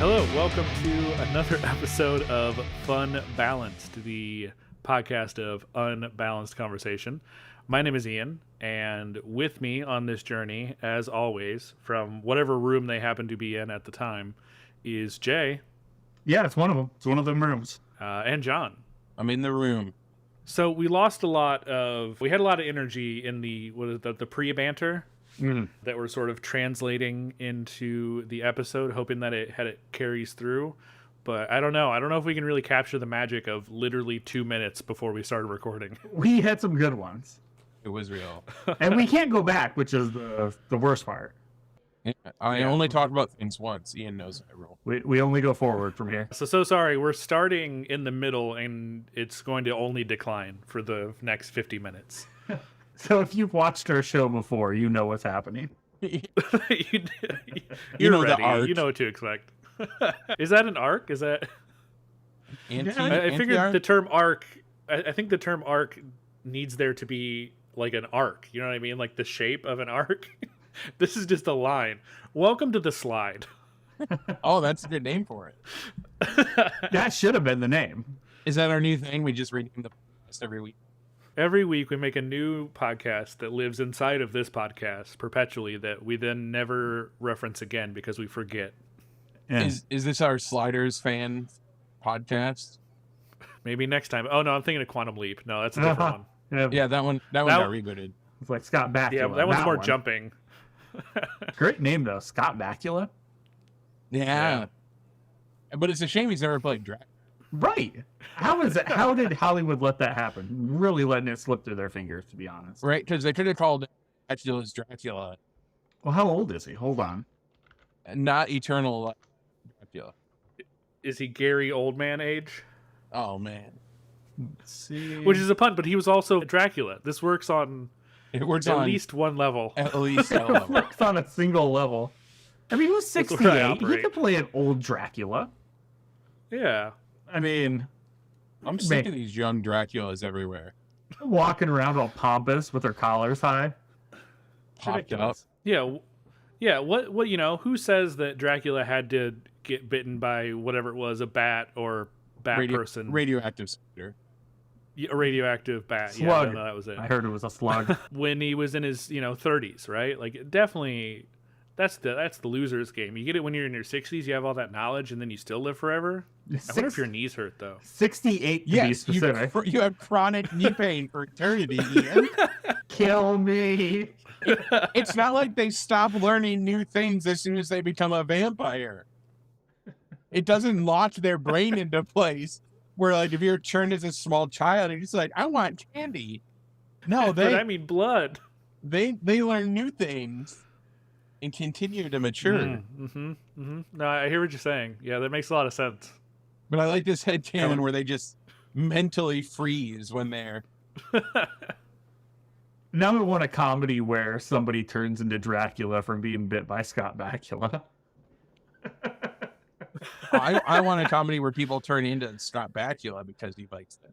Hello, welcome to another episode of Funbalanced, the podcast of unbalanced conversation. My name is Ian, and with me on this journey, as always, from whatever room they happen to be in at the time, is Jay. Yeah, it's one of them. It's one of them rooms. And John. I'm in the room. So we lost a lot of... We had a lot of energy in the pre-banter that we're sort of translating into the episode, hoping that it carries through. But I don't know. I don't know if we can really capture the magic of literally 2 minutes before we started recording. We had some good ones. It was real. And we can't go back, which is the worst part. Yeah, I only talked about things once. Ian knows that rule. We only go forward from here. So sorry. We're starting in the middle, and it's going to only decline for the next 50 minutes. So if you've watched our show before, you know what's happening. You're know ready. the arc. You know what to expect. Is that an arc? Is that... I figured the term arc... I think the term arc needs there to be like an arc. You know what I mean? Like the shape of an arc. This is just a line. Welcome to the slide. Oh, that's a good name for it. That should have been the name. Is that our new thing? We just rename the podcast every week. Every week we make a new podcast that lives inside of this podcast perpetually that we then never reference again because we forget. Yeah. Is this our Sliders fan podcast? Maybe next time. Oh no, I'm thinking of Quantum Leap. No, that's a different one. Yeah, that one got rebooted. It's like Scott Bacula. Yeah, that one's more jumping. Great name though, Scott Bacula. Yeah. But it's a shame he's never played Dracula. Right. How did Hollywood let that happen? Really letting it slip through their fingers, to be honest. Right, because they could have called Bacula's Dracula. Well, how old is he? Hold on. Not eternal Dracula. Is he Gary Oldman age? Oh, man. Let's see. Which is a pun, but he was also Dracula. This works on It works at on least one level. At least a It level. works on a single level. I mean, he was That's where I 68. He operate. could play an old Dracula. Yeah. I mean, I'm sick of these young Draculas everywhere. walking around all pompous with their collars high. Popped up. Yeah. Yeah. What, who says that Dracula had to get bitten by whatever it was, a bat or bat person? Radioactive spider. A radioactive bat. Slug. Yeah, no, that was it. I heard it was a slug. When he was in his, 30s, right? Like, definitely, that's the loser's game. You get it when you're in your 60s, you have all that knowledge, and then you still live forever. I wonder if your knees hurt, though. 68 to be specific. You have chronic knee pain for eternity, Ian. Kill me. It's not like they stop learning new things as soon as they become a vampire. It doesn't launch their brain into place where, like, if you're turned as a small child, you're just like, I want candy. No, But I mean blood. they learn new things and continue to mature. No, I hear what you're saying. Yeah, that makes a lot of sense. But I like this headcanon where they just mentally freeze when they're... Now I want a comedy where somebody turns into Dracula from being bit by Scott Bakula. I want a comedy where people turn into Scott Bacula because he bites them.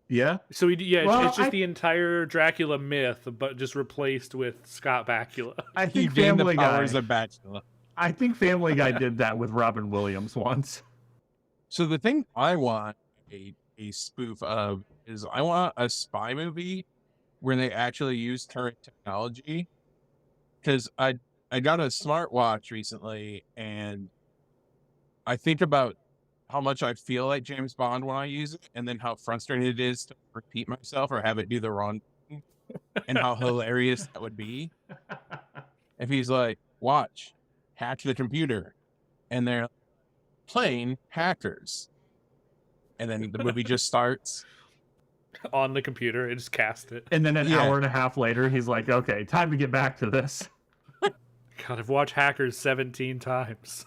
Yeah? So, Well, it's just the entire Dracula myth, but just replaced with Scott Bakula. I He think gained the Family Guy. powers of Bacula. I think Family Guy did that with Robin Williams once. So the thing I want a spoof of is I want a spy movie where they actually use current technology. Because I got a smartwatch recently, and I think about how much I feel like James Bond when I use it, and then how frustrated it is to repeat myself or have it do the wrong thing, and how hilarious that would be. If he's like, watch, hack the computer, and they're playing hackers. And then the movie just starts. On the computer, and just cast it. And then an hour and a half later, he's like, okay, time to get back to this. God, I've watched Hackers 17 times.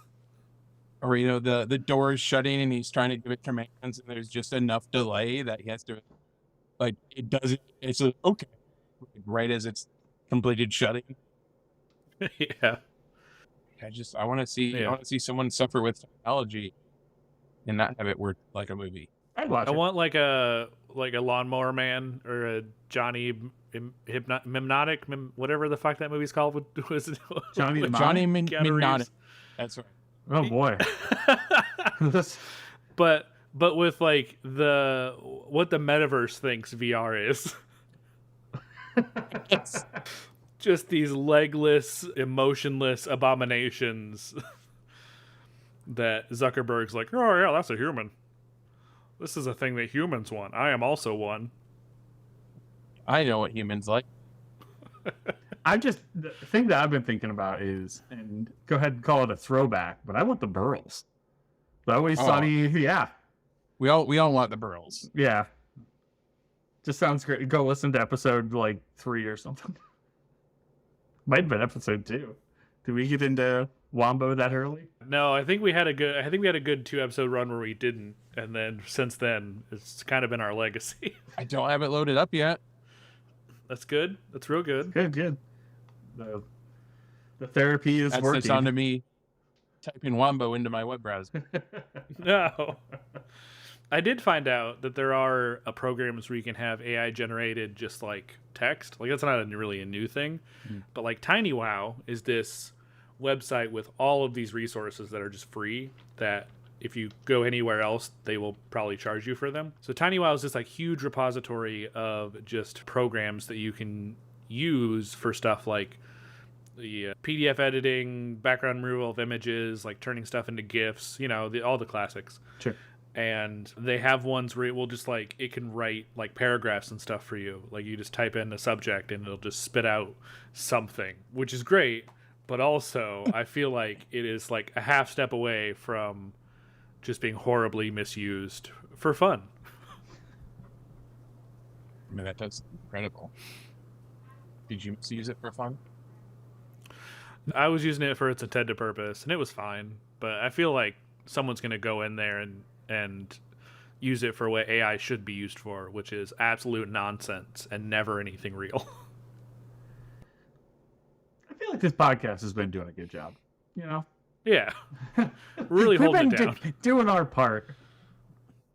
Or, the door is shutting and he's trying to give it commands and there's just enough delay that he has to, like, it doesn't, it's like, okay, right as it's completed shutting. Yeah. I want to see someone suffer with technology and not have it work like a movie. I'd watch I it. want like a Lawnmower Man or a Johnny Mnemonic, whatever the fuck that movie's called. Was it? Johnny Johnny Keanu Mnemonic. Reeves. That's right. Oh boy. This- but with like what the metaverse thinks VR is. Yes. Just these legless, emotionless abominations that Zuckerberg's like, oh yeah, that's a human. This is a thing that humans want. I am also one. I know what humans like. the thing that I've been thinking about is, and go ahead and call it a throwback, but I want the burls. I always thought yeah. We all want the burls. Yeah. Just sounds great. Go listen to episode like 3 or something. Might have been episode 2. Did we get into Wombo that early? No, I think we had a good 2-episode run where we didn't, and then since then it's kind of been our legacy. I don't have it loaded up yet. That's good. That's real good. Good. The therapy is working. That's the sound of me typing Wombo into my web browser. No. I did find out that there are programs where you can have AI generated just like text. Like that's not really a new thing, but like TinyWow is this website with all of these resources that are just free that if you go anywhere else, they will probably charge you for them. So TinyWow is this like huge repository of just programs that you can use for stuff like the PDF editing, background removal of images, like turning stuff into GIFs, all the classics. Sure. And they have ones where it will just like, it can write like paragraphs and stuff for you. Like you just type in a subject and it'll just spit out something, which is great. But also I feel like it is like a half step away from just being horribly misused for fun. I mean, that's incredible. Did you use it for fun? I was using it for its intended purpose and it was fine. But I feel like someone's going to go in there and use it for what AI should be used for, which is absolute nonsense and never anything real. I feel like this podcast has been doing a good job. Yeah. Really holding it down. Doing our part.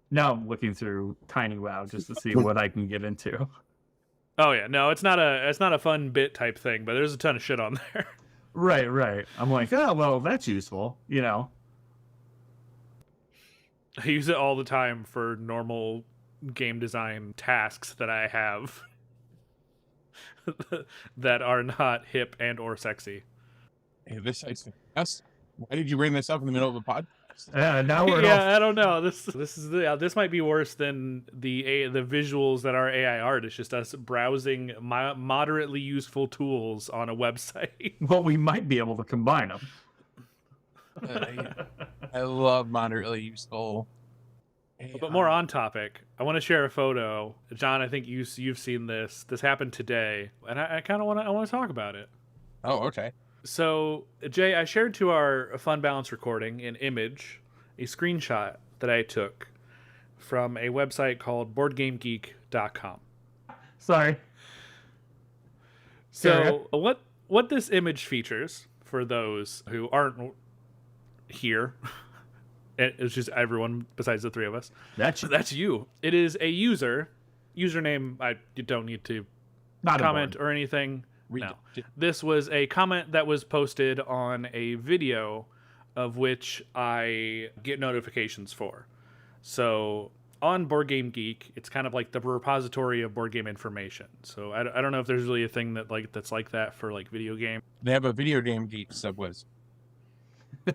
Now I'm looking through TinyWow just to see what I can get into. Oh yeah, no, it's not a fun bit type thing, but there's a ton of shit on there. Right. I'm like, oh well, that's useful, I use it all the time for normal game design tasks that I have that are not hip and or sexy. Hey, this site's fantastic. Why did you bring this up in the middle of a podcast? Now we're I don't know. This might be worse than the visuals that are AI art. It's just us browsing moderately useful tools on a website. Well, we might be able to combine them. I love moderately useful. But more on topic, I want to share a photo. John, I think you've seen this. This happened today, and I kind of want to talk about it. Oh, okay. So, Jay, I shared to our Funbalanced recording an image, a screenshot that I took from a website called BoardGameGeek.com. Sorry. So, what this image features, for those who aren't here, it's just everyone besides the three of us. That's you. It is a username. I don't need to comment or anything. No. This was a comment that was posted on a video of which I get notifications for. So on Board Game Geek, it's kind of like the repository of board game information. So I don't know if there's really a thing that's like that for like video game. They have a video game geek subwiz.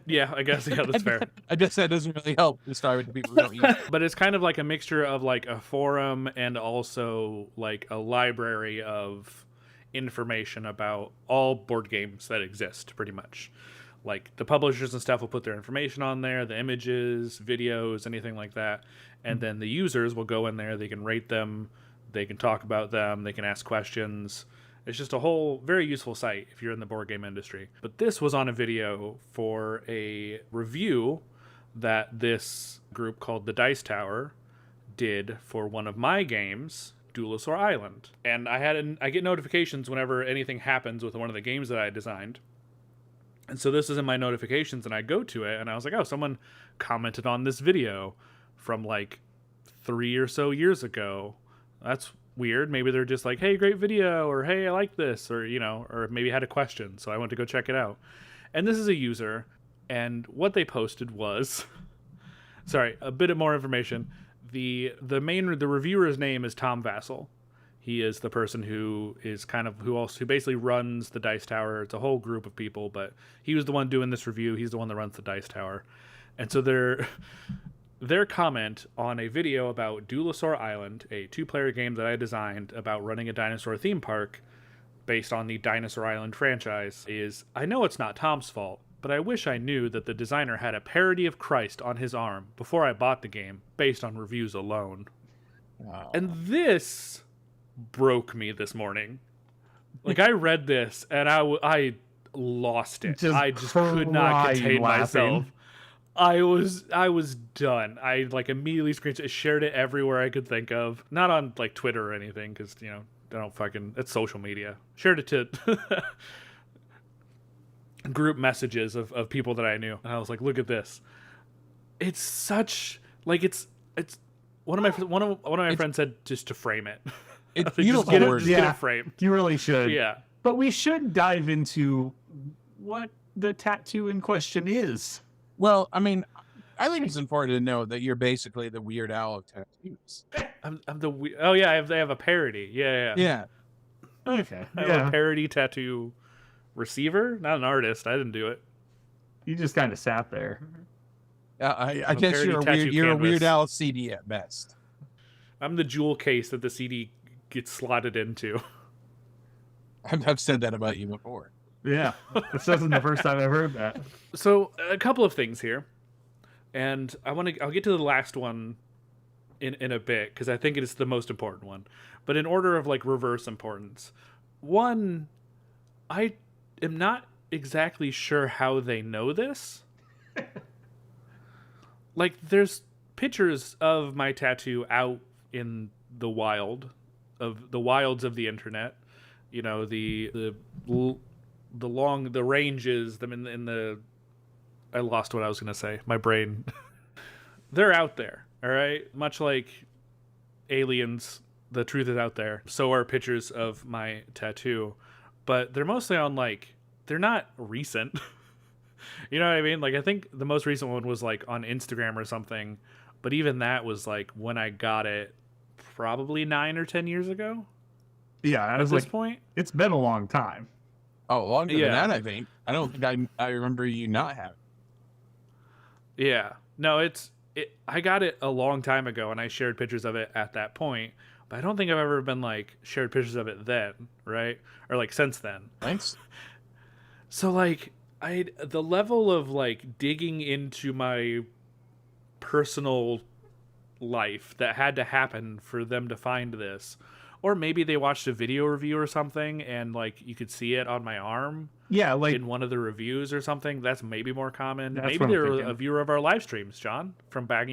Yeah, I guess that's fair. I guess that doesn't really help to start with the people who don't use it. But it's kind of like a mixture of like a forum and also like a library of information about all board games that exist, pretty much. Like the publishers and stuff will put their information on there, the images, videos, anything like that. And then the users will go in there, they can rate them, they can talk about them, they can ask questions. It's just a whole very useful site if you're in the board game industry. But this was on a video for a review that this group called the Dice Tower did for one of my games, Duelosaur Island. And I get notifications whenever anything happens with one of the games that I designed. And so this is in my notifications, and I go to it, and I was like, oh, someone commented on this video from like 3 or so years ago. That's weird. Maybe they're just like, hey, great video, or hey, I like this, or or maybe had a question. So I went to go check it out. And this is a user. And what they posted was, sorry, a bit more information. The reviewer's name is Tom Vassell. He is the person who is who basically runs the Dice Tower. It's a whole group of people, but he was the one doing this review. He's the one that runs the Dice Tower. And so their comment on a video about Duelosaur Island, a 2-player game that I designed about running a dinosaur theme park based on the Dinosaur Island franchise, is, I know it's not Tom's fault, but I wish I knew that the designer had a parody of Christ on his arm before I bought the game based on reviews alone. Wow. And this broke me this morning. Like, I read this and I lost it. I just could not contain myself. I was done. I like immediately shared it everywhere I could think of. Not on like Twitter or anything, because I don't fucking, it's social media. Shared it to group messages of people that I knew. And I was like, look at this. It's such like it's one of my friends said just to frame it. It's just get it framed. You really should. Yeah. But we should dive into what the tattoo in question is. Well, I mean, I think it's important to know that you're basically the Weird Al of tattoos. I'm the oh yeah, I have a parody. Yeah. Okay. I have a parody tattoo receiver, not an artist. I didn't do it. You just kind of sat there. I guess you're a Weird Al CD at best. I'm the jewel case that the CD gets slotted into. I've said that about you before. Yeah, this isn't the first time I've heard that. So a couple of things here, and I'll get to the last one in a bit because I think it is the most important one. But in order of like reverse importance, one, I am not exactly sure how they know this. Like, there's pictures of my tattoo out in the wilds of the internet. The ranges, them in the. I lost what I was gonna say. My brain. They're out there, all right. Much like aliens, the truth is out there. So are pictures of my tattoo, but they're mostly on like they're not recent. You know what I mean? Like, I think the most recent one was like on Instagram or something, but even that was like when I got it, probably 9 or 10 years ago. Yeah, at this point, it's been a long time. Oh, longer than that, I think. I don't think I remember you not having. Yeah, no, I got it a long time ago, and I shared pictures of it at that point. But I don't think I've ever been like shared pictures of it then, right? Or like since then. Thanks. So like the level of like digging into my personal life that had to happen for them to find this, or maybe they watched a video review or something and like you could see it on my arm. Yeah, like in one of the reviews or something. That's maybe more common. Maybe they're a viewer of our live streams, John, from back,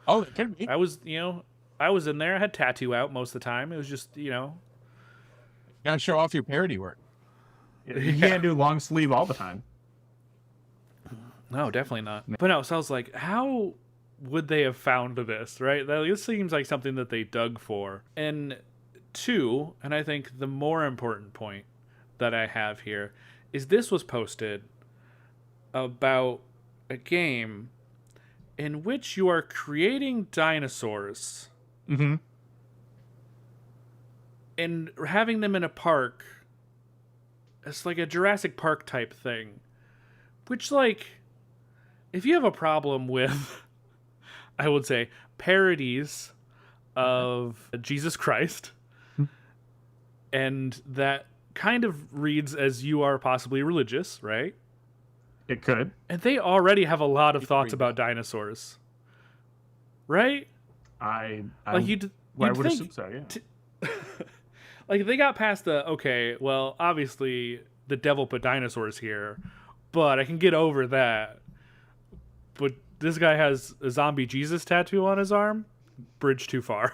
Oh, it could be. I was in there. I had tattoo out most of the time. It was just, gotta show off your parody work. You can't do long sleeve all the time. No, definitely not. But no, so I was like, how would they have found this, right? This seems like something that they dug for. And two, and I think the more important point that I have here, is this was posted about a game in which you are creating dinosaurs and having them in a park. It's like a Jurassic Park type thing, which, like, if you have a problem with, I would say, parodies of Jesus Christ, and that kind of reads as you are possibly religious, right? It could. And they already have a lot of thoughts about dinosaurs, right? I would assume so, yeah. Like, they got past okay, well, obviously the devil put dinosaurs here, but I can get over that. But this guy has a zombie Jesus tattoo on his arm. Bridge too far.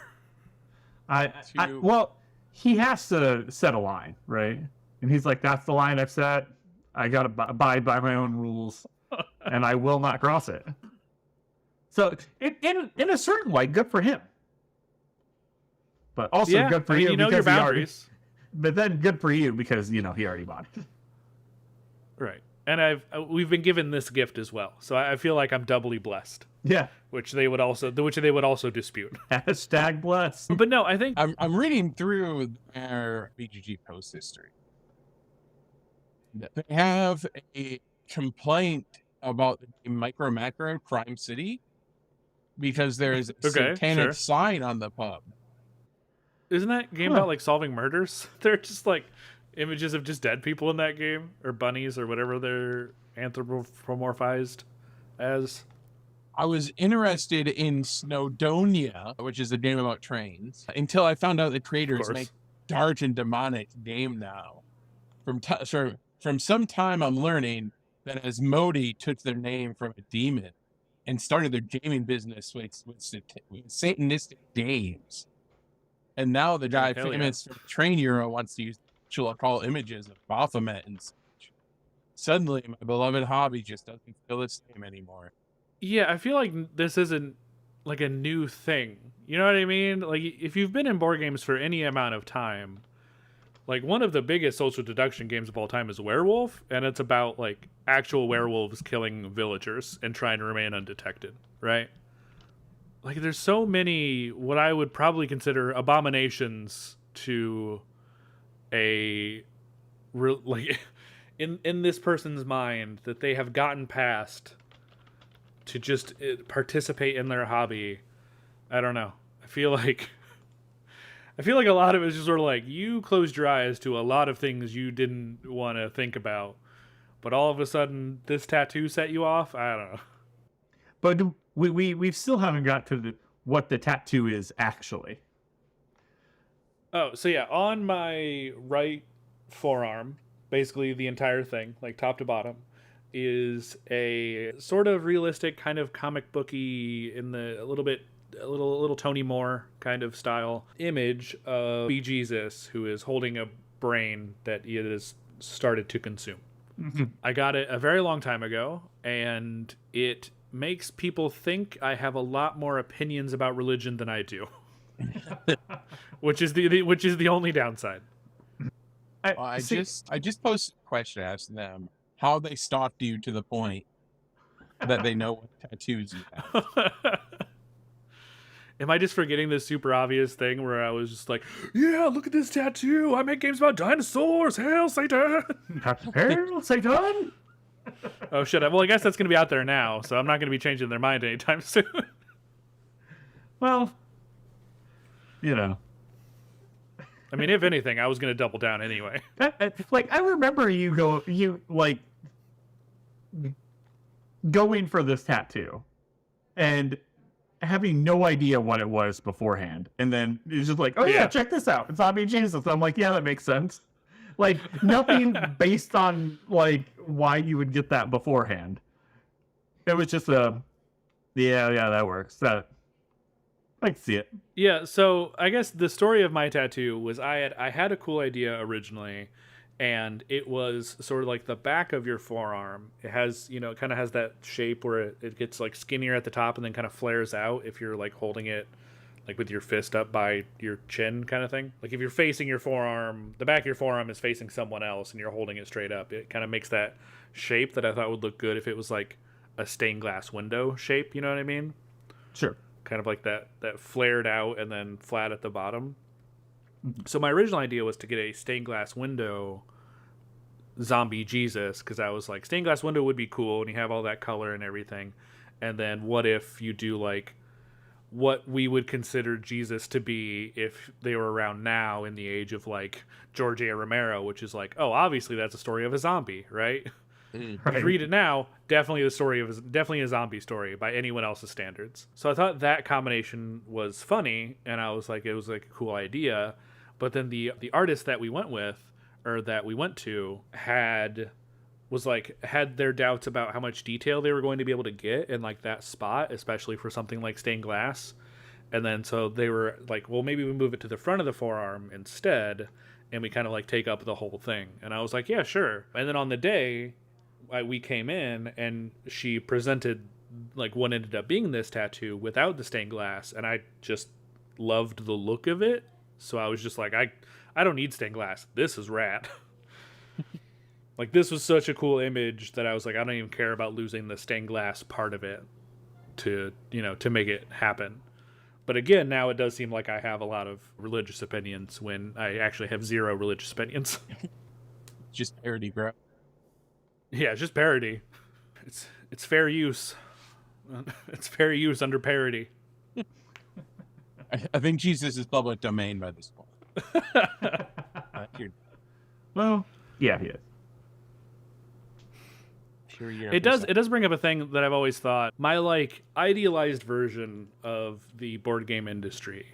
Well, he has to set a line, right? And he's like, that's the line I've set. I got to abide by my own rules, and I will not cross it. So, in a certain way, good for him. But also good for you because your boundaries. But then good for you because, he already bought it. Right. And we've been given this gift as well, so I feel like I'm doubly blessed. Yeah. Which they would also dispute. Hashtag blessed. But no, I think I'm reading through their BGG post history. They have a complaint about the game Micro Macro Crime City because there is a satanic sign on the pub. Isn't that game about like solving murders? They're just like images of just dead people in that game, or bunnies, or whatever they're anthropomorphized as. I was interested in Snowdonia, which is a game about trains, until I found out the creators make dark and demonic game now. From some time, I'm learning that Asmodee took their name from a demon and started their gaming business with satanistic games. And now the guy famous from Train Euro wants to use call images of Baphomet and such. Suddenly, my beloved hobby just doesn't feel the same anymore. Yeah, I feel like this isn't like a new thing. You know what I mean? Like, if you've been in board games for any amount of time, like, one of the biggest social deduction games of all time is Werewolf, and it's about, like, actual werewolves killing villagers and trying to remain undetected, right? Like, there's so many what I would probably consider abominations to in this person's mind that they have gotten past to just participate in their hobby. I don't know. I feel like a lot of it is just sort of like you closed your eyes to a lot of things you didn't want to think about, but all of a sudden this tattoo set you off. I don't know. But we still haven't got to what the tattoo is actually. Oh, so yeah, on my right forearm, basically the entire thing, like top to bottom, is a sort of realistic, kind of comic booky in the a little Tony Moore kind of style image of Jesus, who is holding a brain that he has started to consume. Mm-hmm. I got it a very long time ago, and it makes people think I have a lot more opinions about religion than I do. which is the only downside. I just posted a question asking them how they stalked you to the point that they know what tattoos you have. Am I just forgetting this super obvious thing where I was just like, yeah, look at this tattoo. I make games about dinosaurs. Hail Satan. Hail Satan. Oh, shit. Well, I guess that's going to be out there now, so I'm not going to be changing their mind anytime soon. Well, you know. I mean, if anything, I was going to double down anyway. I remember you going for this tattoo and having no idea what it was beforehand. And then it's just like, oh yeah, check this out. It's Zombie Jesus. I'm like, yeah, that makes sense. Like, nothing based on, like, why you would get that beforehand. It was just yeah, that works. I can see it. Yeah, so I guess the story of my tattoo was I had a cool idea originally, and it was sort of like the back of your forearm. It has, it kind of has that shape where it gets, like, skinnier at the top and then kind of flares out if you're, like, holding it like with your fist up by your chin kind of thing. Like if you're facing your forearm, the back of your forearm is facing someone else and you're holding it straight up. It kind of makes that shape that I thought would look good if it was like a stained glass window shape, you know what I mean? Sure. Kind of like that flared out and then flat at the bottom. So my original idea was to get a stained glass window zombie Jesus, because I was like, stained glass window would be cool and you have all that color and everything. And then what if you do like what we would consider Jesus to be if they were around now in the age of like George A. Romero, which is like, oh, obviously that's a story of a zombie, right? Right. If you read it now, definitely a zombie story by anyone else's standards. So I thought that combination was funny, and I was like, it was like a cool idea. But then the artist that we went to had their doubts about how much detail they were going to be able to get in like that spot, especially for something like stained glass. And then so they were like, well, maybe we move it to the front of the forearm instead, and we kind of like take up the whole thing. And I was like, yeah, sure. And then on the day we came in and she presented like what ended up being this tattoo without the stained glass, and I just loved the look of it. So I was just like, I don't need stained glass. This is rad. Like, this was such a cool image that I was like, I don't even care about losing the stained glass part of it to, to make it happen. But again, now it does seem like I have a lot of religious opinions when I actually have zero religious opinions. Just parody, bro. Yeah, it's just parody. It's fair use. It's fair use under parody. I think Jesus is public domain by this point. Well, yeah, he is. Sure, It does bring up a thing that I've always thought. My like idealized version of the board game industry,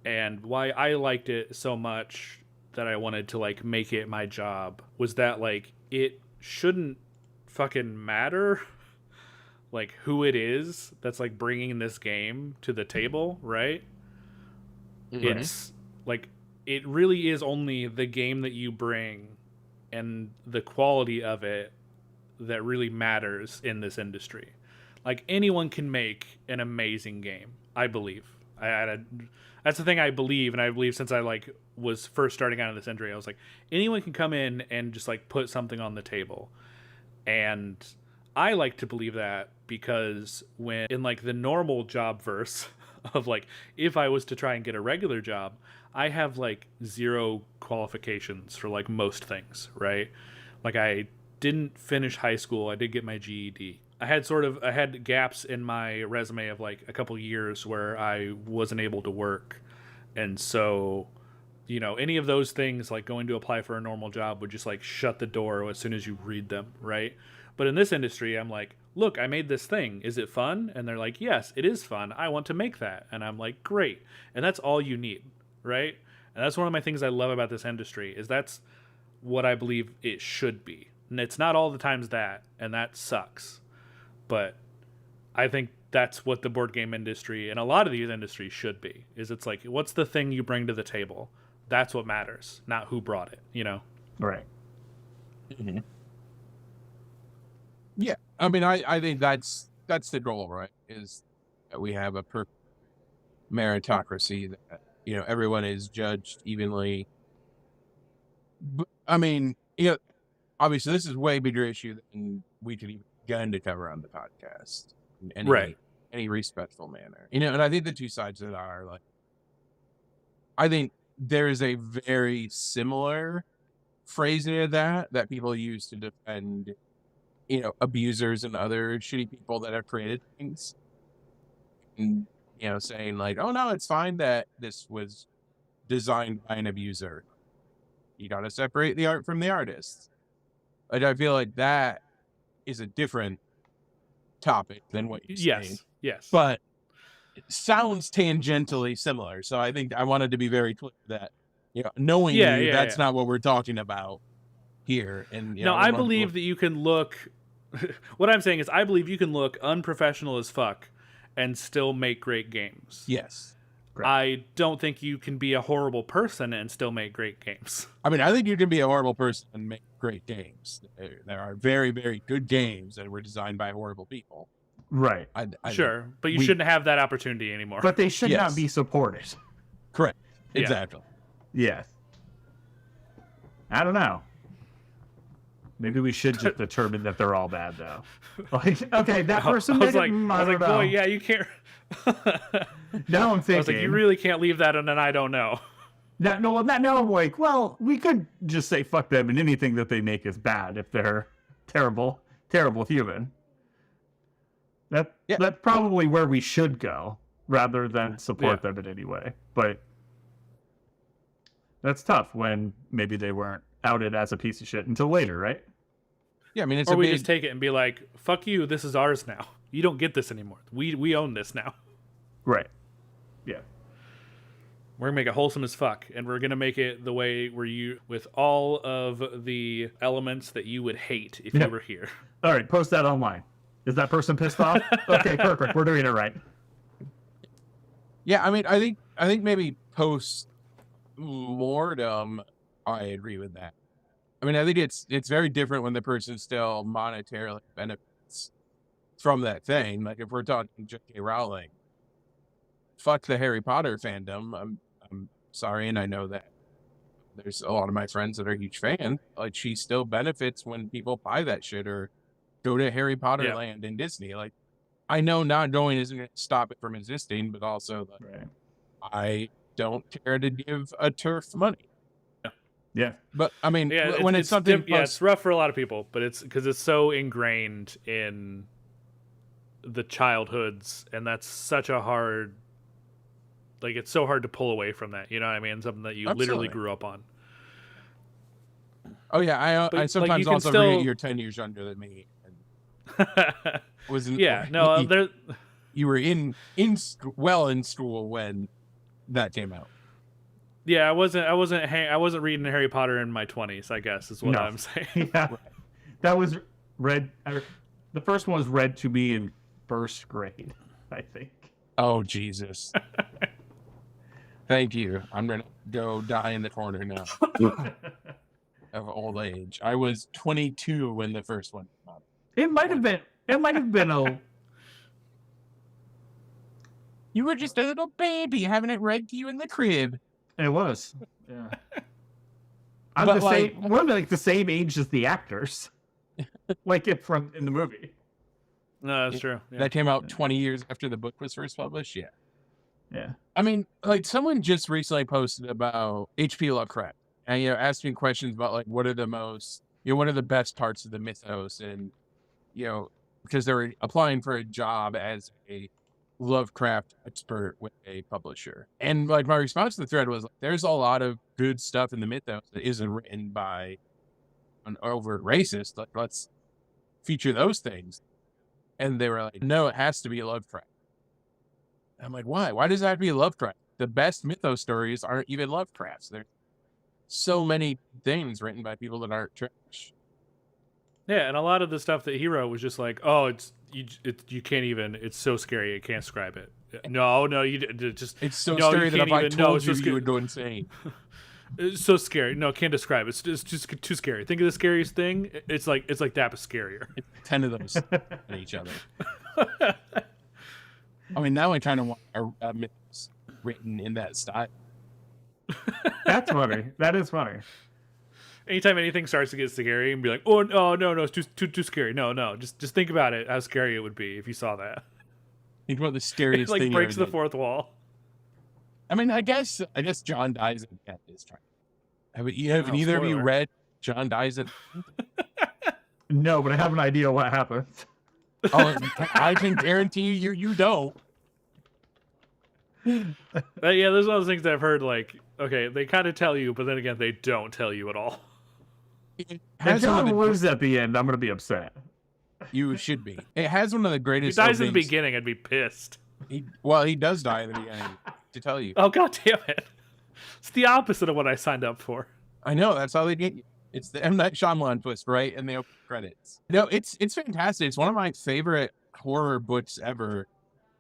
and why I liked it so much that I wanted to like make it my job, was that like it shouldn't fucking matter like who it is that's like bringing this game to the table, right? Mm-hmm. It's like it really is only the game that you bring and the quality of it that really matters in this industry. Like, anyone can make an amazing game, I believe. That's the thing I believe, and I believe since I like was first starting out in this industry, I was like, anyone can come in and just like put something on the table. And I like to believe that because when in like the normal job verse of like, if I was to try and get a regular job, I have like zero qualifications for like most things, right? Like, I didn't finish high school. I did get my GED. I had gaps in my resume of like a couple years where I wasn't able to work. And so, any of those things, like going to apply for a normal job, would just like shut the door as soon as you read them, right? But in this industry, I'm like, look, I made this thing. Is it fun? And they're like, yes, it is fun. I want to make that. And I'm like, great. And that's all you need, right? And that's one of my things I love about this industry, is that's what I believe it should be. And it's not all the times that, and that sucks. But I think that's what the board game industry and a lot of these industries should be, is it's like, what's the thing you bring to the table? That's what matters, not who brought it, Right. Mm-hmm. Yeah, I mean, I think that's the goal, right? Is that we have a perfect meritocracy that everyone is judged evenly. But, I mean, obviously this is a way bigger issue than we could even begin to cover on the podcast in any respectful manner. And I think the two sides of it are like, I think there is a very similar phrasing of that people use to defend abusers and other shitty people that have created things, and saying like, oh no, it's fine that this was designed by an abuser. You got to separate the art from the artist. Like, I feel like that is a different topic than what you're saying. Yes, but it sounds tangentially similar. So I think I wanted to be very clear that knowing that's not what we're talking about here. And no, I believe that you can look. What I'm saying is, I believe you can look unprofessional as fuck and still make great games. Yes. Correct. I don't think you can be a horrible person and still make great games. I mean, I think you can be a horrible person and make great games. There are very, very good games that were designed by horrible people. Right. Sure, but you shouldn't have that opportunity anymore. But they should not be supported. Correct. Yeah. Exactly. Yes. I don't know. Maybe we should just determine that they're all bad, though. Like, okay, that person. I was like, boy, yeah, you can't. Now I'm thinking. I was like, you really can't leave that in an I don't know. Now I'm like, well, we could just say fuck them, and anything that they make is bad if they're terrible human. That's probably where we should go, rather than support them in any way. But that's tough when maybe they weren't outed as a piece of shit until later, right? Yeah, I mean, or we just take it and be like, fuck you, this is ours now. You don't get this anymore. We own this now. Right. Yeah. We're gonna make it wholesome as fuck, and we're gonna make it the way where you, with all of the elements that you would hate if you were here. All right, post that online. Is that person pissed off? Okay, perfect. We're doing it right. Yeah, I mean, I think maybe post mortem, I agree with that. I mean, I think it's very different when the person still monetarily benefits from that thing. Like, if we're talking J.K. Rowling, fuck the Harry Potter fandom. I'm sorry, and I know that there's a lot of my friends that are huge fans. Like, she still benefits when people buy that shit or go to Harry Potter land in Disney. Like, I know not going isn't going to stop it from existing, but also Right. I don't care to give a turf money. Yeah. But I mean, when it's something, it's rough for a lot of people, but it's because it's so ingrained in the childhoods, and that's such a hard, like, it's so hard to pull away from that. You know what I mean? Something that you literally grew up on. Oh yeah, I sometimes like, also forget you're 10 years younger than me. Wasn't you were in school when that came out. Yeah, I wasn't reading Harry Potter in my 20s, I guess, is what I'm saying. Yeah. That was read. The first one was read to me in first grade, I think. Oh, Jesus. Thank you. I'm going to go die in the corner now of old age. I was 22 when the first one came out. It might have been a... You were just a little baby having it read to you in the crib. It was. Yeah. We're like the same age as the actors. Like it from in the movie. No, that's true. Yeah. That came out 20 years after the book was first published. Yeah. Yeah. I mean, like, someone just recently posted about H.P. Lovecraft and, asking questions about, like, what are the best parts of the mythos, and, because they were applying for a job as a Lovecraft expert with a publisher. And, like, my response to the thread was, like, there's a lot of good stuff in the mythos that isn't written by an overt racist. Like, let's feature those things. And they were like, no, it has to be Lovecraft. I'm like, why? Why does that have to be Lovecraft? The best mythos stories aren't even Lovecraft's. There's so many things written by people that aren't trash. Yeah, and a lot of the stuff that he wrote was just like, oh, you can't even. It's so scary, you can't describe it. No, you just. It's so scary that if I told you, you would go insane. It's so scary. No, can't describe it. It's just too scary. Think of the scariest thing. It's like that, but scarier. 10 of those at each other. I mean, now I kind of want a mythos written in that style. That's funny. That is funny. Anytime anything starts to get scary, and be like, oh no, it's too scary. No, just think about it, how scary it would be if you saw that. Think about the scariest thing. It breaks the fourth wall. I mean, I guess John dies at the end is trying. Have either of you read John dies at? No, but I have an idea what happens. Oh, I can guarantee you don't. There's one of those things that I've heard, like, okay, they kind of tell you, but then again, they don't tell you at all. If John lives at the end, I'm going to be upset. You should be. It has one of the greatest. If he dies in the beginning, I'd be pissed. He does die in the beginning, to tell you. Oh, God damn it. It's the opposite of what I signed up for. I know, that's how they get you. It's the M. Night Shyamalan twist, right? And the open credits. No, it's fantastic. It's one of my favorite horror books ever.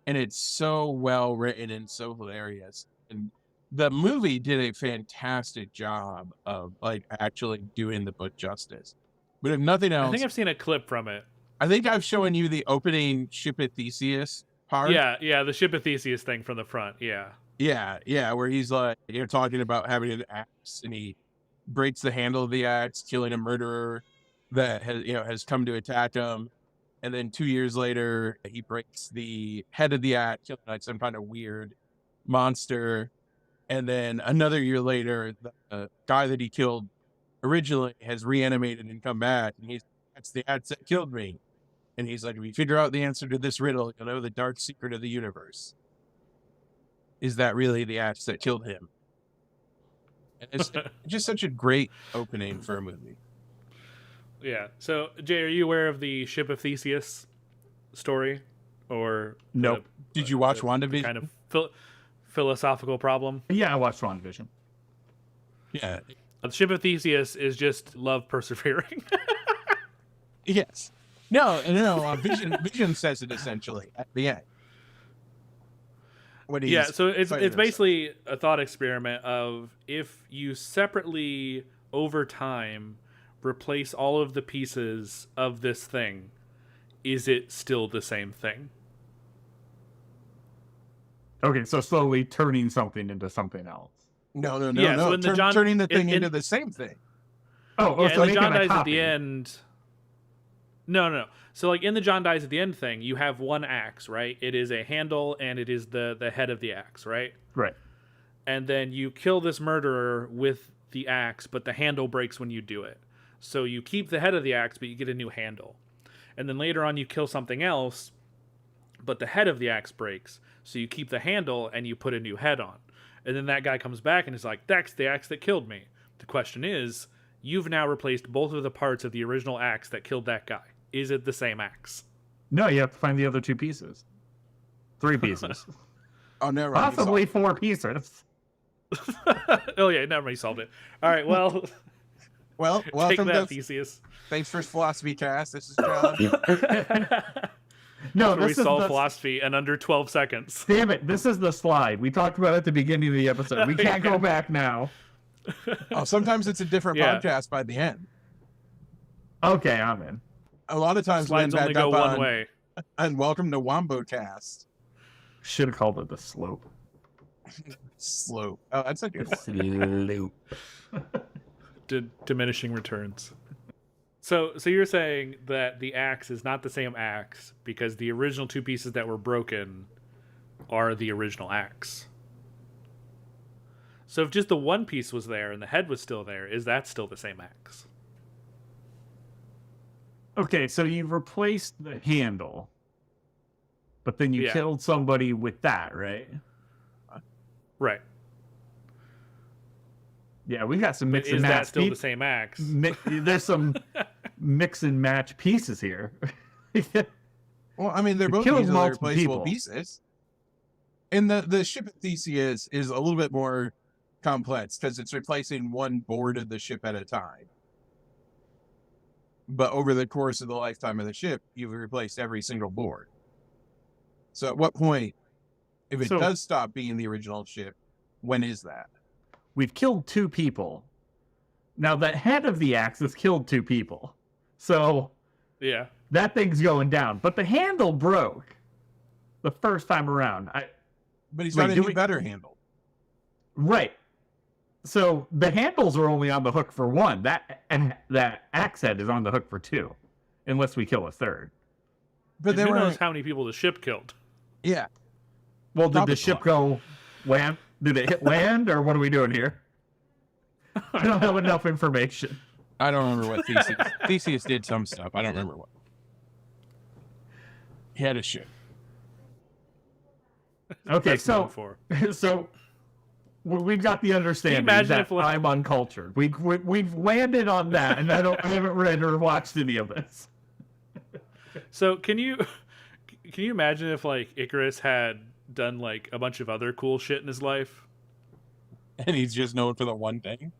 And it's so well written and so hilarious. And the movie did a fantastic job of, like, actually doing the book justice. But if nothing else, I think I've seen a clip from it. I think I've shown you the opening Ship of Theseus part. Yeah, the Ship of Theseus thing from the front. Yeah, where he's like, talking about having an axe, and he breaks the handle of the axe, killing a murderer that has come to attack him. And then 2 years later, he breaks the head of the axe, killing like some kind of weird monster. And then another year later, the guy that he killed originally has reanimated and come back. And that's the axe that killed me. And he's like, if you figure out the answer to this riddle, you'll know the dark secret of the universe. Is that really the axe that killed him? And it's just such a great opening for a movie. Yeah. So, Jay, are you aware of the Ship of Theseus story? Or nope. Did you watch WandaVision? Kind of philosophical problem? Yeah, I watched WandaVision. Yeah. The Ship of Theseus is just love persevering. Yes. No. Vision says it essentially at the end. So it's basically a thought experiment of, if you separately over time replace all of the pieces of this thing, is it still the same thing? Okay, so slowly turning something into something else. No, no, no, Yeah, no. so in the John- turning the thing in- into the same thing. Oh, Yeah, so and the making John a dies at copy. the end. No. So like in the John dies at the end thing, you have one axe, right? It is a handle and it is the head of the axe, right? Right. And then you kill this murderer with the axe, but the handle breaks when you do it. So you keep the head of the axe, but you get a new handle. And then later on you kill something else, but the head of the axe breaks. So you keep the handle and you put a new head on. And then that guy comes back and is like, that's the axe that killed me. The question is, you've now replaced both of the parts of the original axe that killed that guy. Is it the same axe? No, you have to find the other 2 pieces. 3 pieces. Oh, never. Possibly 4 pieces. Oh yeah, never mind, you solved it. All right, well, Well, take welcome that, to Theseus. Thanks for Philosophy Cast. This is John. No, Where we this is solve the... philosophy in under 12 seconds. Damn it, this is the slide. We talked about it at the beginning of the episode. We can't go back now. Oh, sometimes it's a different Yeah. podcast by the end. Okay, I'm in. A lot of times Slides we only end go up one on way. and welcome to Wombo Cast. Should have called it the slope. Slope. Oh, that's a good one. Slope. Diminishing returns. So you're saying that the axe is not the same axe because the original 2 pieces that were broken are the original axe. So if just the one piece was there and the head was still there, is that still the same axe? Okay, so you've replaced the handle, but then you Yeah. killed somebody with that, right? Right. Yeah, we got some But mix and is match. that still the same axe? There's some mix and match pieces here. Well, I mean, they're You both killed easily multiple replaceable people. pieces. And the ship at Theseus is a little bit more complex because it's replacing one board of the ship at a time. But over the course of the lifetime of the ship, you've replaced every single board. So at what point, if it So- does stop being the original ship, when is that? We've killed 2 people. Now, the head of the axe has killed 2 people. So Yeah. that thing's going down. But the handle broke the first time around. But he's Wait, got a do new we- better handle. Right. So the handles are only on the hook for 1. That axe head is on the hook for 2. Unless we kill a third. But And they who were, knows how many people the ship killed? yeah. Well, did the Topic ship block. go land? Did it hit land, or what are we doing here? I don't have enough information. I don't remember what Theseus did some stuff. I don't remember what. He had a ship. Okay, That's known for. so we've got the understanding imagine that if, like- I'm uncultured. We've landed on that, and I haven't read or watched any of this. So can you imagine if like Icarus had done like a bunch of other cool shit in his life? And he's just known for the one thing.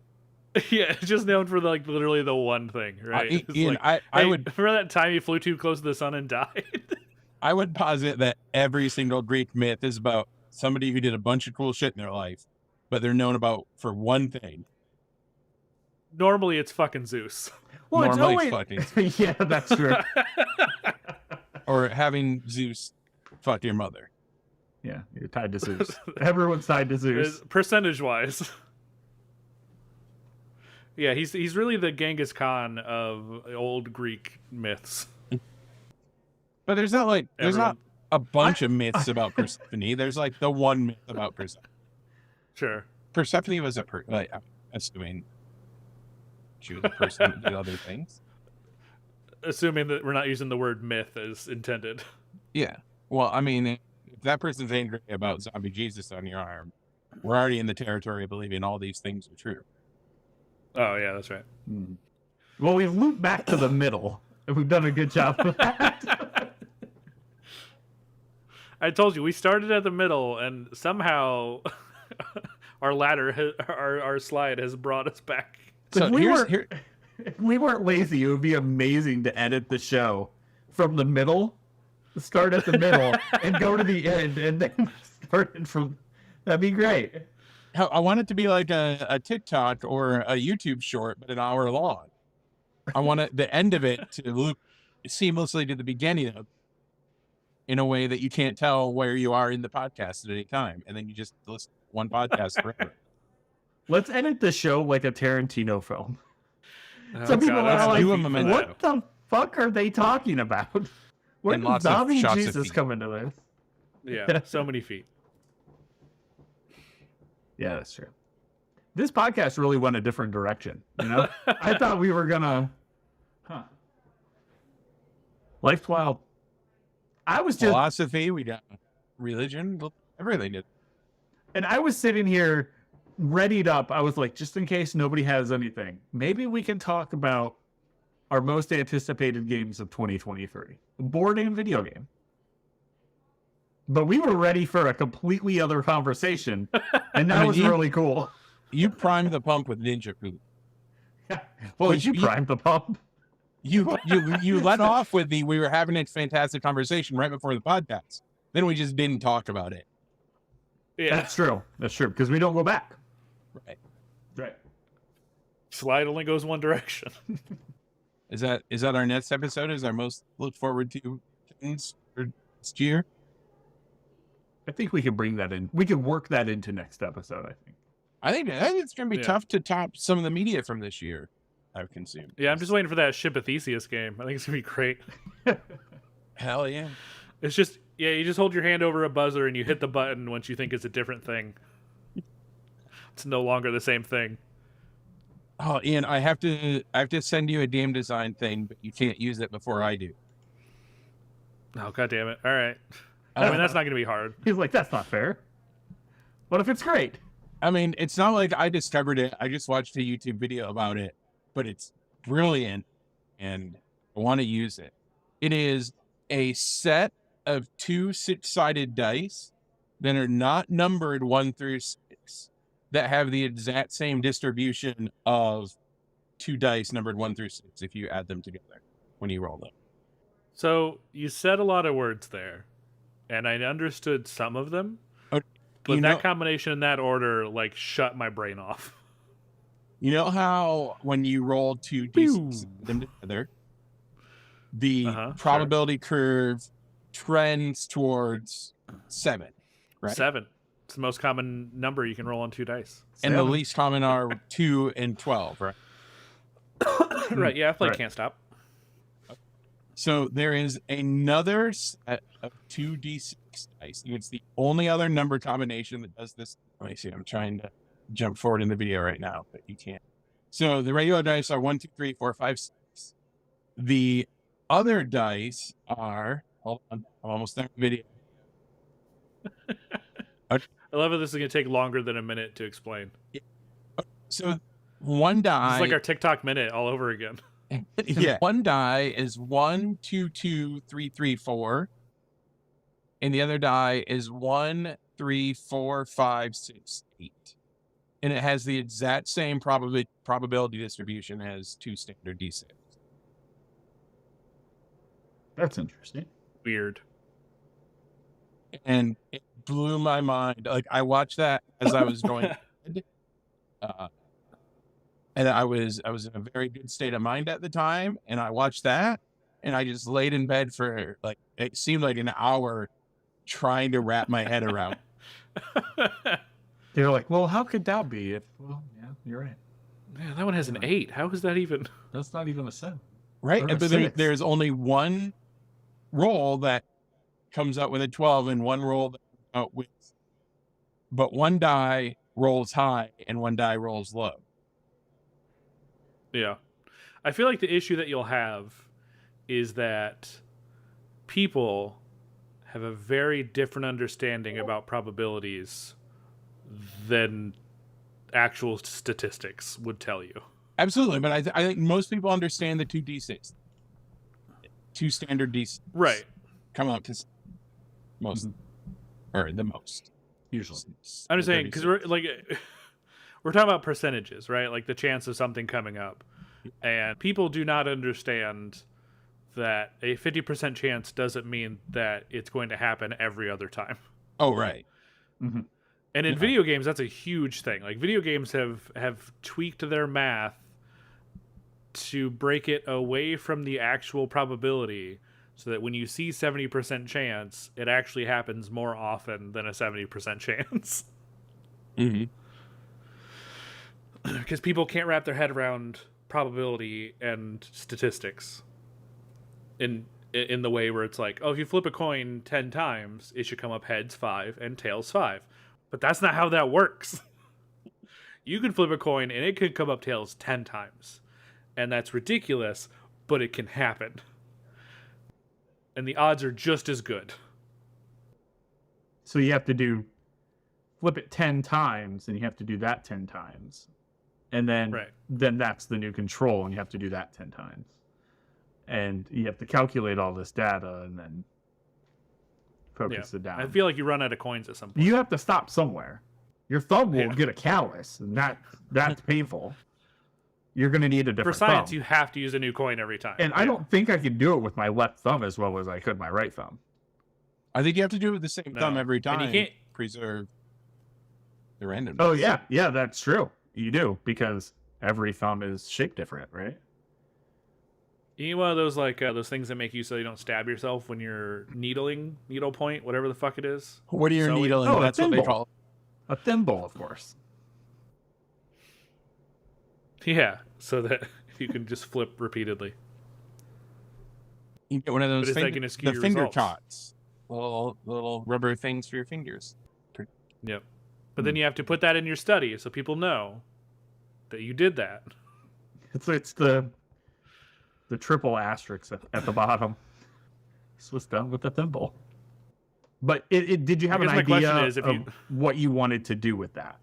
Yeah, just known for like literally the one thing, right? It's Ian, like, I hey, would remember that time he flew too close to the sun and died? I would posit that every single Greek myth is about somebody who did a bunch of cool shit in their life, but they're known about for one thing. Normally it's fucking Zeus. Well, Normally it's fucking always... yeah, that's true. or having Zeus fuck your mother. Yeah, you're tied to Zeus. Everyone's tied to Zeus. Percentage wise. Yeah, he's really the Genghis Khan of old Greek myths. But there's not like Everyone- a bunch of myths about Persephone. There's like the one myth about Persephone. Sure. Persephone was I'm assuming she was a person who did other things. Assuming that we're not using the word myth as intended. Yeah. Well, I mean, if that person's angry about zombie Jesus on your arm, we're already in the territory of believing all these things are true. Oh yeah, that's right. Well, we've looped back to the middle, and we've done a good job of that. I told you we started at the middle, and somehow our ladder, our slide, has brought us back. So If we weren't lazy, it would be amazing to edit the show from the middle, start at the middle, and go to the end, and then start it from. That'd be great. I want it to be like a TikTok or a YouTube short, but an hour long. I want the end of it to loop seamlessly to the beginning of, in a way that you can't tell where you are in the podcast at any time, and then you just listen to one podcast forever. Let's edit the show like a Tarantino film. Oh, Some people God, are like, do a memento. what the fuck are they talking about? Where And does lots of zombie shots of Jesus feet. come into this? Yeah, so many feet. Yeah, that's true. This podcast really went a different direction, you know? I thought we were gonna... Life's wild. I was just... Philosophy, we got religion, everything did. And I was sitting here readied up. I was like, just in case nobody has anything, maybe we can talk about our most anticipated games of 2023. A board and video game. But we were ready for a completely other conversation, and that was really cool. You primed the pump with Ninja Poop. Well, you primed the pump. You let off with we were having a fantastic conversation right before the podcast. Then we just didn't talk about it. Yeah, That's true. That's true, because we don't go back. Right. Right. slide only goes one direction. Is that our next episode? Is our most look forward to things for next year? I think we could bring that in. We could work that into next episode, I think. I think it's going to be tough to top some of the media from this year I've consumed. Yeah, I'm just waiting for that Ship of Theseus game. I think it's going to be great. Hell yeah. It's just, you just hold your hand over a buzzer and you hit the button once you think it's a different thing. It's no longer the same thing. Oh, Ian, I have to send you a game design thing, but you can't use it before I do. Oh, God damn it. All right. I mean, that's not going to be hard. He's like, that's not fair. What if it's great? I mean, it's not like I discovered it. I just watched a YouTube video about it, but it's brilliant and I want to use it. It is a set of 2 six-sided dice that are not numbered 1 through 6 that have the exact same distribution of 2 dice numbered 1 through 6 if you add them together when you roll them. So you said a lot of words there, and I understood some of them. But that combination in that order, like, shut my brain off. You know how when you roll 2 d6 them together, the probability curve trends towards 7, right? 7. It's the most common number you can roll on 2 dice. And the least common are 2 and 12, right? Right, yeah, I feel like Can't Stop. So there is another set of 2d6 dice. It's the only other number combination that does this. Let me see. I'm trying to jump forward in the video right now, but you can't. So the regular dice are 1, 2, 3, 4, 5, 6. The other dice are, hold on, I'm almost done with the video. I love how this is going to take longer than a minute to explain. So one die. It's like our TikTok minute all over again. Yeah. One die is 1, 2, 2, 3, 3, 4. And the other die is 1, 3, 4, 5, 6, 8. And it has the exact same probability distribution as 2 standard D6. That's interesting. Weird. And it blew my mind. Like, I watched that as I was going to bed. And I was in a very good state of mind at the time, and I watched that, and I just laid in bed for, like, it seemed like an hour trying to wrap my head around. They're like, well, how could that be? Well, yeah, you're right. Man, that one has an 8. How is that even? That's not even a 7. Right? Or a But 6. there's only one roll that comes out with a 12 and one roll that comes out with, but one die rolls high and one die rolls low. Yeah. I feel like the issue that you'll have is that people have a very different understanding about probabilities than actual statistics would tell you. Absolutely, but I think most people understand the 2d6. 2 standard d6. Right. Come up to most, or the most. Usually. I'm just saying, because we're talking about percentages, right? Like the chance of something coming up. And people do not understand that a 50% chance doesn't mean that it's going to happen every other time. Oh, right. Mm-hmm. And in video games, that's a huge thing. Like, video games have tweaked their math to break it away from the actual probability so that when you see 70% chance, it actually happens more often than a 70% chance. Mm-hmm. because people can't wrap their head around probability and statistics in the way where it's like, oh, if you flip a coin 10 times, it should come up heads 5 and tails 5. But that's not how that works. You can flip a coin and it could come up tails 10 times. And that's ridiculous, but it can happen. And the odds are just as good. So you have to flip it 10 times, and you have to do that 10 times. And then, then that's the new control, and you have to do that 10 times. And you have to calculate all this data and then focus it down. I feel like you run out of coins at some point. You have to stop somewhere. Your thumb will get a callus, and that's painful. You're going to need a different thumb. For science, you have to use a new coin every time. And I don't think I could do it with my left thumb as well as I could my right thumb. I think you have to do it with the same thumb every time. And you can't preserve the randomness. Oh, yeah. Yeah, that's true. You do, because every thumb is shaped different, right? You need one of those those things that make you so you don't stab yourself when you're needling, needle point, whatever the fuck it is. What are you needling? Oh, that's what they call it. A thimble, of course. Yeah, so that you can just flip repeatedly. You get one of those the finger shots. Little rubber things for your fingers. Yep. But then you have to put that in your study so people know that you did that. It's the triple asterisk at the bottom. This was done with the thimble. But did you have an idea of what you wanted to do with that?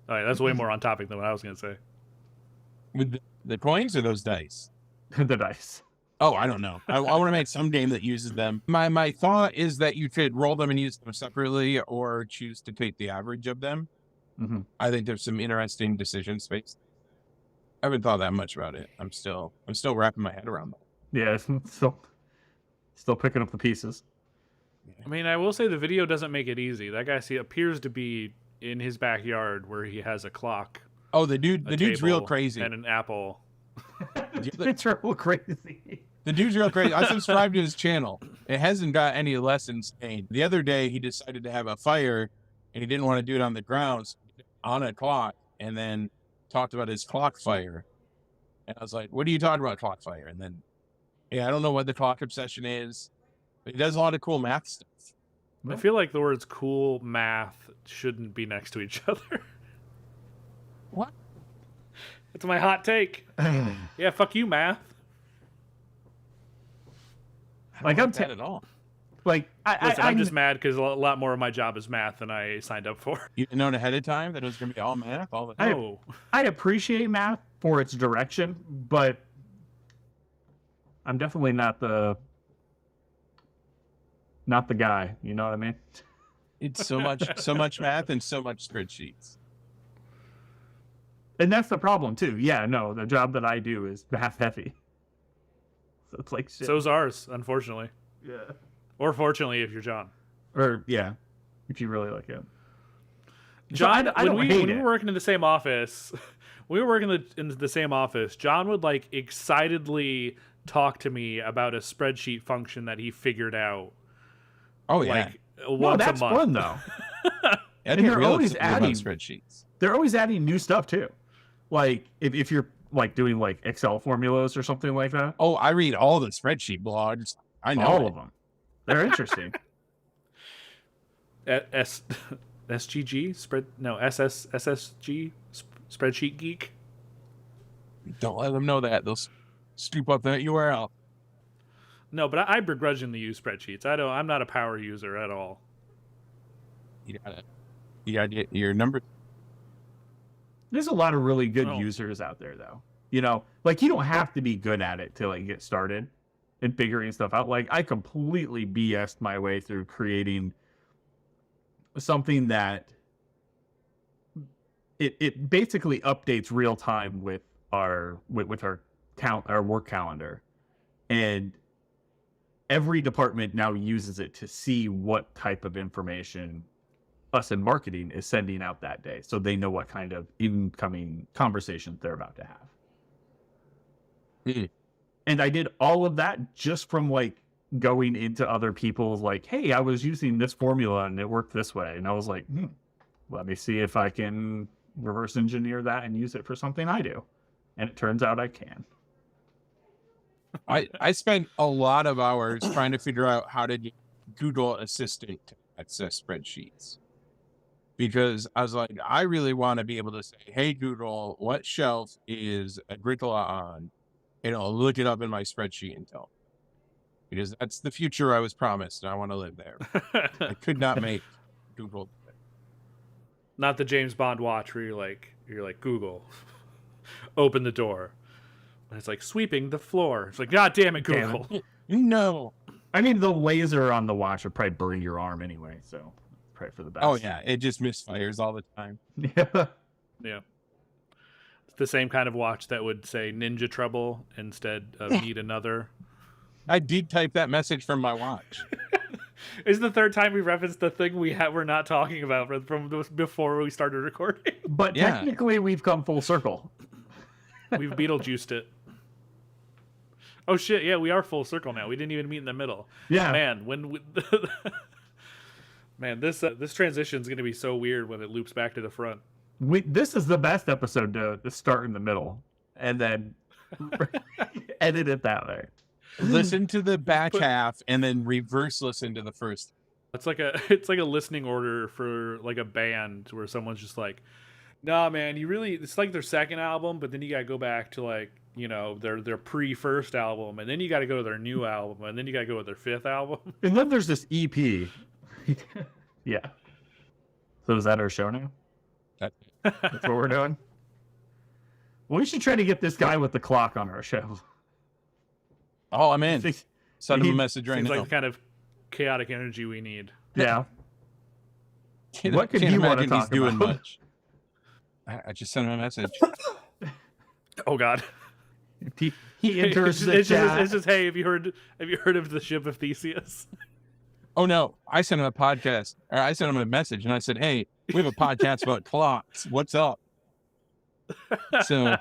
All right, that's way more on topic than what I was going to say. With the coins or those dice? The dice. Oh, I don't know. I want to make some game that uses them. My thought is that you could roll them and use them separately, or choose to take the average of them. Mm-hmm. I think there's some interesting decision space. I haven't thought that much about it. I'm still wrapping my head around that. Yeah, still picking up the pieces. I mean, I will say the video doesn't make it easy. That guy appears to be in his backyard where he has a clock. Oh, the dude's real crazy. And an apple. It's real crazy. The dude's real crazy. I subscribed to his channel. It hasn't got any less insane. The other day, he decided to have a fire, and he didn't want to do it on the ground, so he did it on a clock, and then talked about his clock fire. And I was like, what are you talking about, clock fire? And then, I don't know what the clock obsession is, but he does a lot of cool math stuff. I feel like the words cool, math shouldn't be next to each other. What? That's my hot take. Yeah, fuck you, math. I don't like that at all. Like, I'm just mad because a lot more of my job is math than I signed up for. You didn't know ahead of time that it was going to be all math all the time? I appreciate math for its direction, but I'm definitely not the guy. You know what I mean? It's so much math and so much spreadsheets. And that's the problem too. Yeah, no, the job that I do is math heavy. So it's like shit. So's ours, unfortunately. Yeah. Or fortunately, if you're John. Or yeah, if you really like him. John, so when we were working in the same office, in the same office, John would like excitedly talk to me about a spreadsheet function that he figured out. Oh yeah. Like once that's a month. Fun though. And they're always adding spreadsheets. They're always adding new stuff too. Like if you're like doing like Excel formulas or something like that. Oh, I read all the spreadsheet blogs. I know all of them. They're interesting. SGG SSG spreadsheet geek. Don't let them know that. They'll scoop up that URL. No, but I begrudgingly use spreadsheets. I'm not a power user at all. You gotta get your number. There's a lot of really good users out there, though. You know, like you don't have to be good at it to like get started and figuring stuff out. Like I completely BS'd my way through creating something that it basically updates real time with our work calendar, and every department now uses it to see what type of information us in marketing is sending out that day, so they know what kind of incoming conversations they're about to have. Mm-hmm. And I did all of that just from like going into other people's like, hey, I was using this formula and it worked this way, and I was like, let me see if I can reverse engineer that and use it for something I do. And it turns out I can. I spent a lot of hours trying to figure out how to get Google Assistant to access spreadsheets. Because I was like, I really want to be able to say, hey, Google, what shelf is Agricola on? And I'll look it up in my spreadsheet and tell me. Because that's the future I was promised, and I want to live there. I could not make Google. Not the James Bond watch where you're like Google, open the door. And it's like sweeping the floor. It's like, God damn it, Google. No. I mean, the laser on the watch would probably burn your arm anyway, so pray for the best. Oh, yeah. It just misfires all the time. Yeah. Yeah. It's the same kind of watch that would say Ninja Trouble instead of Need Another. I did type that message from my watch. It's the third time we referenced the thing we're not talking about from before we started recording. But technically, we've come full circle. We've Beetlejuiced it. Oh shit! Yeah, we are full circle now. We didn't even meet in the middle. Yeah, man. Man, this transition is going to be so weird when it loops back to the front. This is the best episode to start in the middle and then edit it that way. Listen to the back half and then reverse listen to the first. It's like a listening order for like a band where someone's just like, nah, man, it's like their second album, but then you gotta go back to like, you know, their pre-first album, and then you gotta go to their new album, and then you gotta go with their fifth album. And then there's this EP. Yeah. So is that our show now? That's what we're doing? Well, we should try to get this guy with the clock on our show. Oh, I'm in. Send him a message right now. Seems like the kind of chaotic energy we need. Yeah. What could he want to talk about? Doing much. I just sent him a message. Oh God. He enters the chat. It's just, hey, have you heard of the ship of Theseus? Oh no, I sent him a podcast, or I sent him a message, and I said, "Hey, we have a podcast about clocks. What's up?" So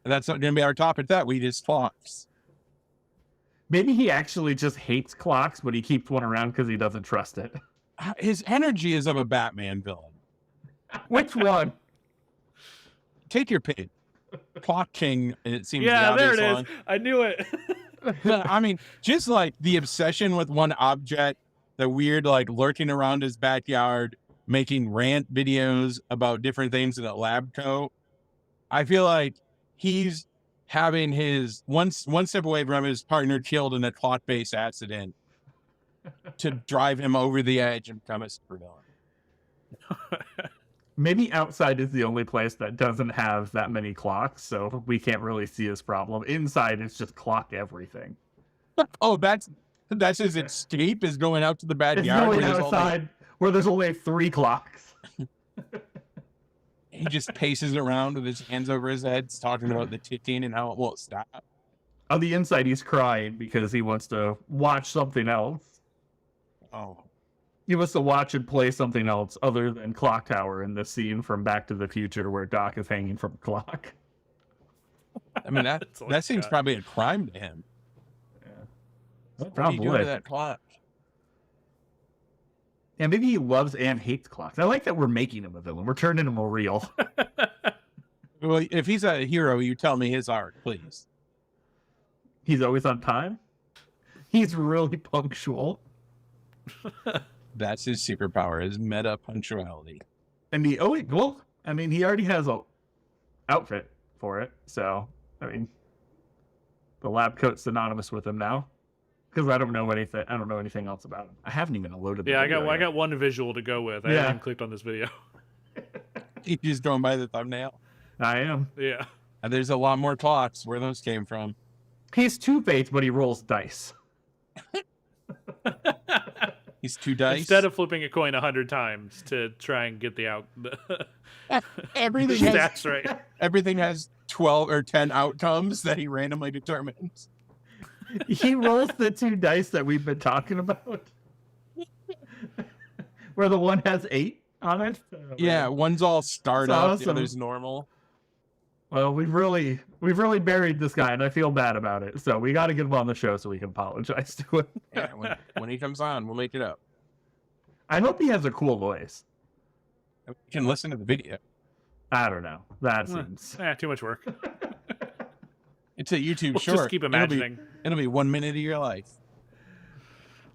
that's not going to be our topic. That we just clocks. Maybe he actually just hates clocks, but he keeps one around because he doesn't trust it. His energy is of a Batman villain. Which one? Take your pick. Clock King, it seems yeah, the there obvious it is. one. I knew it. I mean, just like the obsession with one object, the weird like lurking around his backyard, making rant videos about different things in a lab coat. I feel like he's having his one step away from his partner killed in a clock-based accident to drive him over the edge and become a supervillain. Maybe outside is the only place that doesn't have that many clocks, so we can't really see his problem. Inside, it's just clock everything. Oh, that's his escape, is going out to the backyard. It's going outside where there's only 3 clocks. He just paces around with his hands over his head, talking about the ticking and how it won't stop. On the inside, he's crying because he wants to watch something else. Oh. He wants to watch and play something else other than Clock Tower in the scene from Back to the Future where Doc is hanging from a clock. I mean, that seems probably a crime to him. Yeah. What are you doing to that clock? Yeah, maybe he loves and hates clocks. I like that we're making him a villain. We're turning him real. Well, if he's a hero, you tell me his arc, please. He's always on time. He's really punctual. That's his superpower, his meta punctuality. And he already has a outfit for it. So, I mean, the lab coat's synonymous with him now. Because I don't know anything else about him. I haven't even loaded the video I got one visual to go with. I haven't even clicked on this video. He's just going by the thumbnail. I am. Yeah. And there's a lot more clocks where those came from. He's Two-Faced, but he rolls dice. He's 2 dice. Instead of flipping a coin 100 times to try and get the everything stats right. Everything has 12 or 10 outcomes that he randomly determines. He rolls the 2 dice that we've been talking about. Where the one has 8 on it. Yeah, one's all startup, awesome. the other's normal. Well, we've really buried this guy, and I feel bad about it. So we got to get him on the show so we can apologize to him. Yeah, when he comes on, we'll make it up. I hope he has a cool voice. We can listen to the video. I don't know. That seems Too much work. It's a YouTube We'll short. just keep imagining. It'll be 1 minute of your life.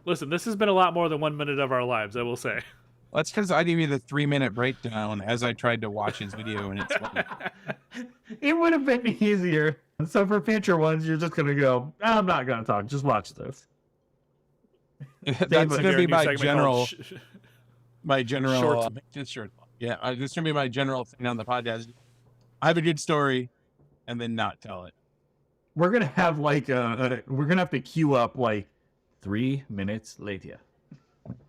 Listen, this has been a lot more than 1 minute of our lives, I will say. Well, that's because I gave you the 3-minute breakdown as I tried to watch his video, and it's funny. It would have been easier. So for future ones, you're just gonna go, I'm not gonna talk. Just watch this. That's Like gonna our be new my segment general. called My general. Short- Just short. Yeah, this is gonna be my general thing on the podcast. I have a good story, and then not tell it. We're gonna have like we're gonna have to queue up like 3 minutes later,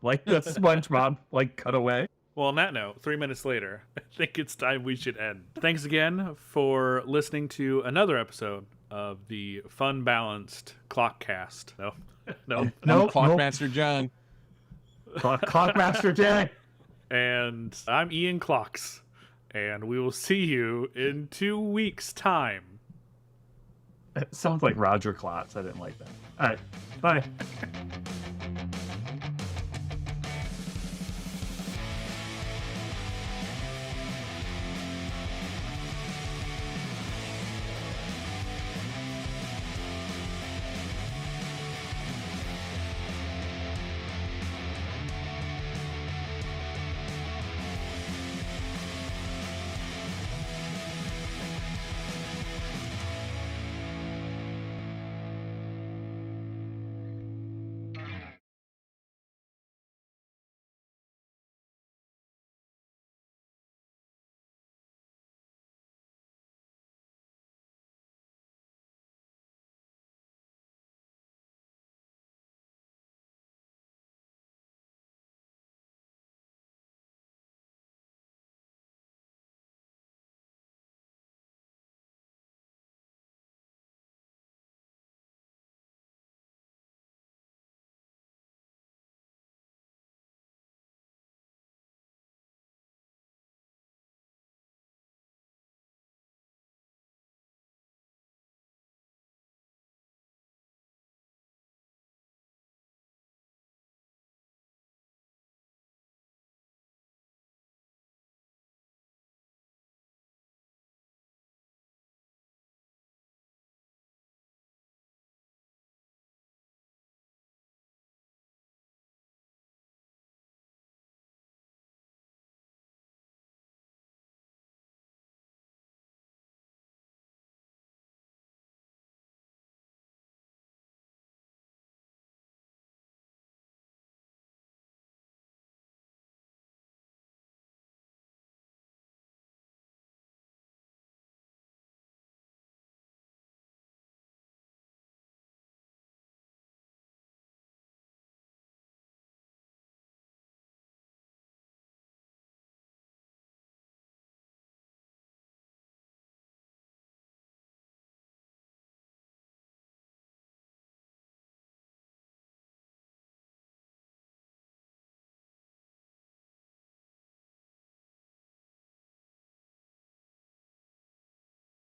like the SpongeBob like cutaway. Well, on that note, 3 minutes later, I think it's time we should end. Thanks again for listening to another episode of the Funbalanced Clockcast. No. I'm Nope, Clockmaster John. Clockmaster Jay. And I'm Ian Clocks. And we will see you in 2 weeks' time. It sounds like Roger Klotz. I didn't like that. All right, bye.